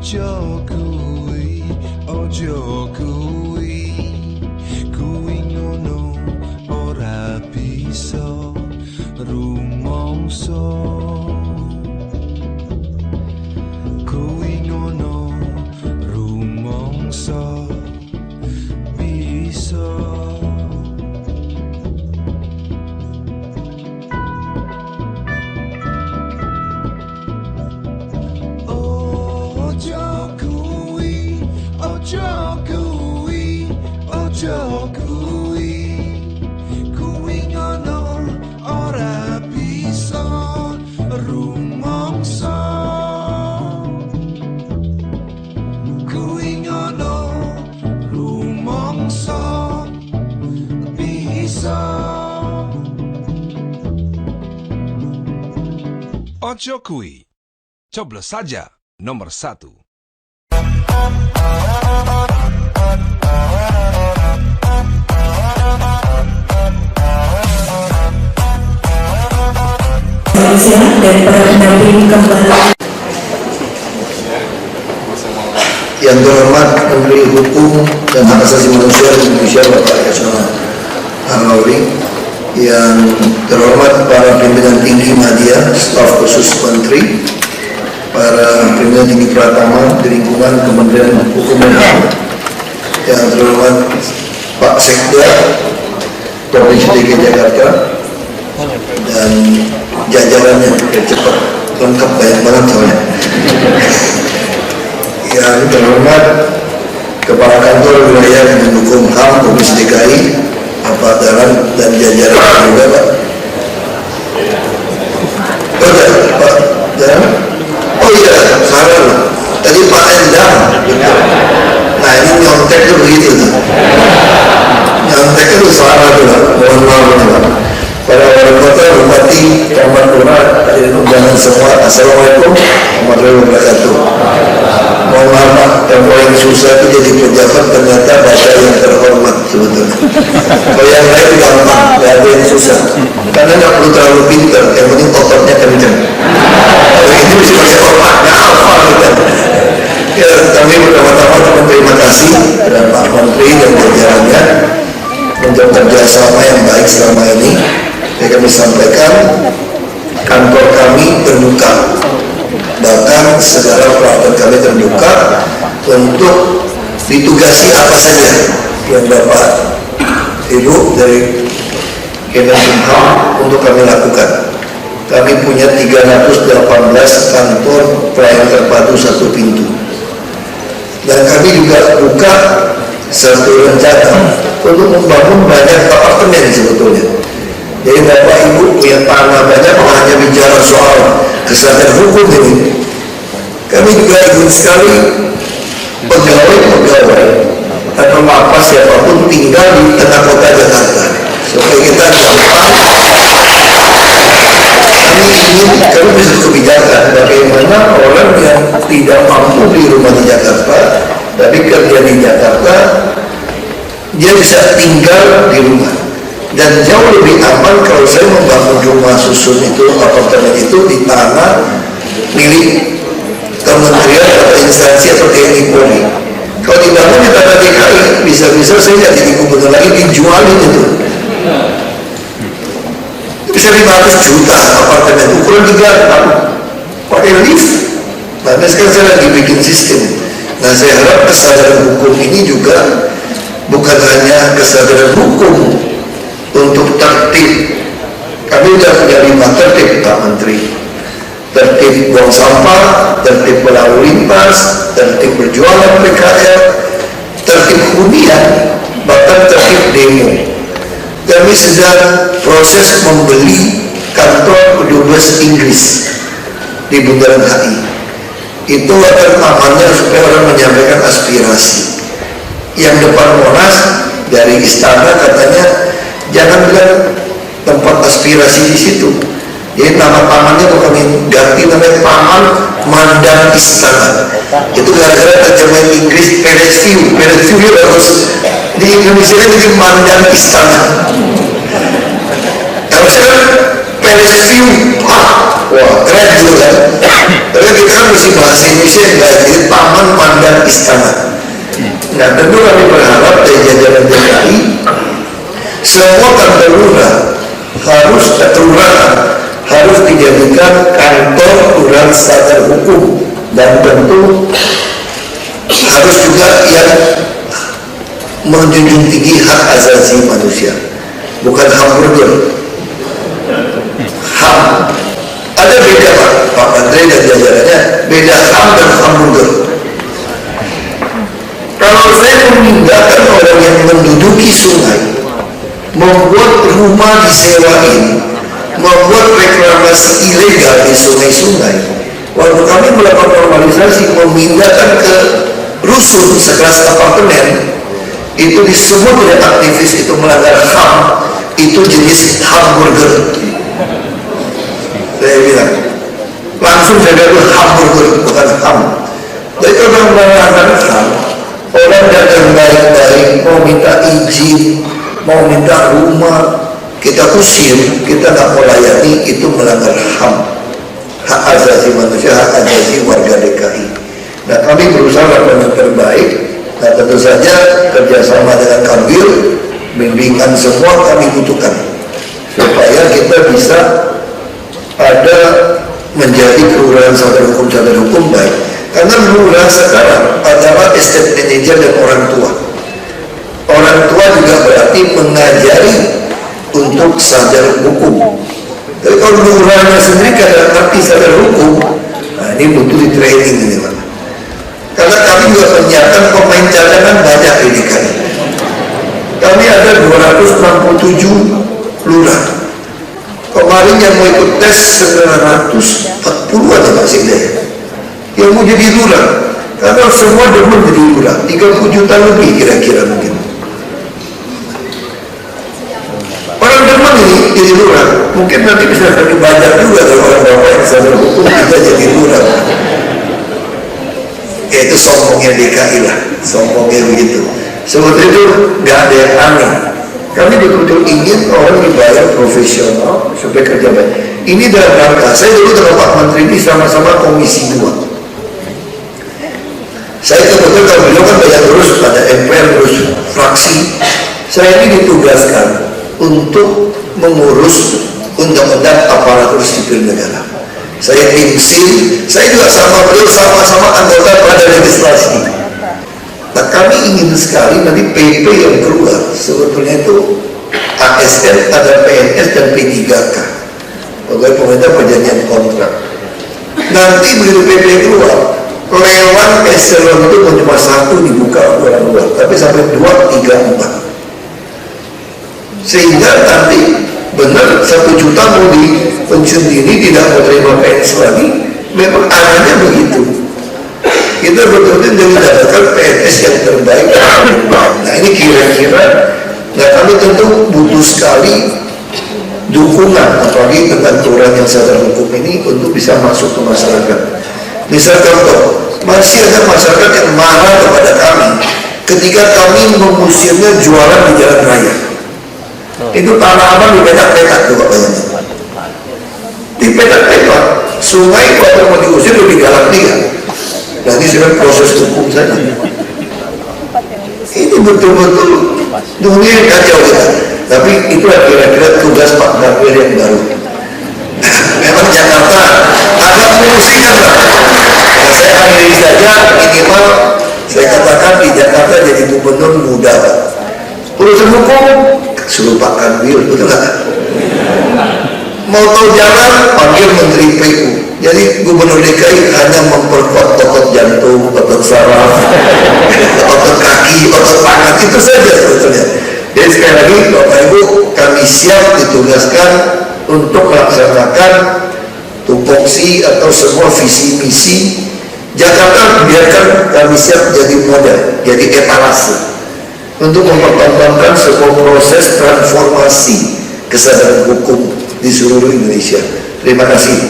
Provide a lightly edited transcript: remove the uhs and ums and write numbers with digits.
Ojo kuwi ngono ora bisa rumangsa. Kuwi ngono rumangsa bisa. Ojo kuwi ngono ora bisa rumangsa. Kuwi ngono rumangsa bisa. Ojo kuwi, coblos saja nomor 1. Dan para pendamping kembali. Yang terhormat Menteri Hukum dan Hak Asasi Manusia Indonesia Bapak Yasona Laoly, yang terhormat para pimpinan tinggi media, staf khusus Menteri, para pimpinan tinggi Pratama di lingkungan Kementerian Hukum dan HAM, yang terhormat Pak Sekda Provinsi DKI Jakarta dan jajarannya, cepat lengkap banyak banget soalnya. Yang terhormat Kepala Kantor Wilayah Kemenkumham HAM Provinsi DKI, Bapak Dalan dan jajaran juga Pak. Oh ya, Pak Dalan. Oh iya, salah loh. Tadi Pak Endang. Nah ini nyontek tuh begitu tuh. Nyontek itu salah tuh Pak. Mohon maaf Pak. Para wali kota, bupati, camat lurah, hadirin undangan semua, assalamualaikum warahmatullahi wabarakatuh. Mohon maaf Pak, yang paling susah itu jadi pejabat ternyata bapak yang terhormat sebetulnya. Kalau yang lain gampang, nggak ada yang susah. Karena nggak perlu terlalu pintar, yang penting ototnya kencang. Kalau ini mesti pakai otaknya apa gitu. Ya, kami pertama-tama terima kasih kepada Pak Menteri dan jajarannya untuk kerjasama yang baik selama ini. Yang kami sampaikan, kantor kami terbuka, bahkan segala peralatan kami terbuka untuk ditugasi apa saja yang Bapak Ibu dari Kemenkumham untuk kami lakukan. Kami punya 318 kantor pelayanan terpadu satu pintu, dan kami juga buka satu rencana untuk membangun banyak apartemen sebetulnya. Jadi Bapak Ibu punya tanah banyak, hanya bicara soal kesadaran hukum ini. Kami juga ingin sekali pegawai-pegawai atau lapas siapapun tinggal di tengah kota Jakarta, supaya kita gampang. Kami bisa kebijakan bagaimana orang yang tidak mampu beli rumah di Jakarta tapi kerja di Jakarta, dia bisa tinggal di rumah. Dan jauh lebih aman kalau saya membangun rumah susun itu, apartemen itu di tanah milik kementerian atau instansi atau TNI Polri. Kalau dibangun di tanah DKI, bisa-bisa saya nggak jadi gubernur lagi, dijualin itu. Bisa 500 juta apartemen, ukuran 3 pakai lift. Nah, sekarang saya lagi bikin sistem. Nah, saya harap kesadaran hukum ini juga bukan hanya kesadaran hukum untuk tertib. Kami sudah punya 5 tertib Pak Menteri. Tertib buang sampah, tertib berlalu lintas, tertib berjualan PKL, tertib hunian, bahkan tertib demo. Kami sedang proses membeli kantor kedubes Inggris di Bundaran HI. Itu akan amannya supaya orang menyampaikan aspirasi. Yang depan Monas dari istana katanya jangan bilang tempat aspirasi di situ. Jadi nama tamannya tuh kami ganti namanya Taman Mandang Istana. Itu gara-gara terjemahan Inggris Palace View harus di Indonesia jadi Mandang Istana. Kalau saya Palace View, wah keren juga kan. Tapi kita kan mesti bahasa Indonesia yang baik. Jadi taman istana. Nah, tentu kami berharap dari jajaran DKI semua kantor lurah harus dijadikan kantor lurah sadar hukum, dan tentu harus juga yang menjunjung tinggi hak asasi manusia, bukan hamburger. HAM ada beda Pak Menteri dan jajarannya, beda HAM dan hamburger. Kalau saya memindahkan orang yang menduduki sungai, membuat rumah disewain, membuat reklamasi ilegal di sungai-sungai, waktu kami melakukan normalisasi memindahkan ke rusun sekelas apartemen, itu disebut oleh aktivis itu melanggar HAM, itu jenis hamburger. Saya bilang langsung saya bilang hamburger, bukan HAM. Jadi orang melanggar HAM, orang datang baik-baik mau minta izin, mau minta rumah, kita usir, kita nggak mau layani, itu melanggar HAM, hak asasi manusia, hak asasi warga DKI. Nah, kami berusaha melakukan yang terbaik. Nah, tentu saja kerjasama dengan Kanwil, bimbingan semua kami butuhkan supaya kita bisa ada menjadi kelurahan sadar hukum baik. Karena lurah sekarang adalah estate manager dan orang tua. Orang tua juga berarti mengajari untuk sadar hukum. Tapi kalau lurahnya sendiri kadang ngerti sadar hukum, nah ini butuh di training ini Pak. Karena kami juga menyiapkan pemain cadangan banyak ini kan. Kami ada 267 lurah. Kemarin yang mau ikut tes 940 ada masih deh yang mau jadi lurah. Karena semua demen jadi lurah, 30 juta lebih kira-kira mungkin. Orang demen ini jadi lurah, mungkin nanti bisa lebih banyak juga kalau orang-orang yang sadar hukum kita jadi lurah. Itu sombongnya DKI lah, sombongnya begitu. Sebetulnya itu nggak ada yang aneh. Kami betul-betul ingin orang dibayar profesional supaya kerja baik. Ini dalam rangka, saya dulu dengan Pak Menteri ini sama-sama Komisi 2. Saya kebetulan kalau beliau kan banyak terus pada MPR, terus fraksi. Saya ini ditugaskan untuk mengurus undang-undang aparatur sipil negara. Saya timsil, saya juga sama beliau sama-sama anggota pada legislasi. Nah, kami ingin sekali nanti PP yang keluar sebetulnya itu ASN, ada PNS dan P3K, pegawai pemerintah perjanjian kontrak. Nanti begitu PP keluar, lewat eselon itu cuma 1 dibuka orang luar, tapi sampai 2, 3, 4. Sehingga nanti benar 1 juta mau di pensiun dini tidak mau terima PNS lagi, memang arahnya begitu. Kita betul-betul mendapatkan PNS yang terbaik. Nah ini kira-kira, nah kami tentu butuh sekali dukungan, apalagi tentang kelurahan yang sadar hukum ini untuk bisa masuk ke masyarakat. Misal contoh, masih ada masyarakat yang marah kepada kami ketika kami mengusirnya jualan di jalan raya. Itu tanah abang dipetak-petak tuh Pak bayangin. Dipetak-petak, sungai waktu mau diusir lebih galak dia. Nanti sudah proses hukum saja. Ini betul-betul dunia yang kacau kita. Tapi itulah kira-kira tugas Pak Kanwil yang baru. Memang Jakarta agak memusingkan lah. Nah, saya akhiri saja, minimal saya katakan di Jakarta jadi gubernur muda Pak. Urusan hukum suruh Pak Kanwil, betul nggak? Mau tahu jalan panggil Menteri PU. Jadi gubernur DKI hanya memperkuat otot jantung, otot saraf, otot kaki, otot tangan, itu saja sebetulnya. Jadi sekali lagi Bapak Ibu, kami siap ditugaskan untuk melaksanakan tupoksi atau semua visi misi Jakarta. Biarkan kami siap jadi model, jadi etalase untuk mempertontonkan sebuah proses transformasi kesadaran hukum di seluruh Indonesia. Terima kasih.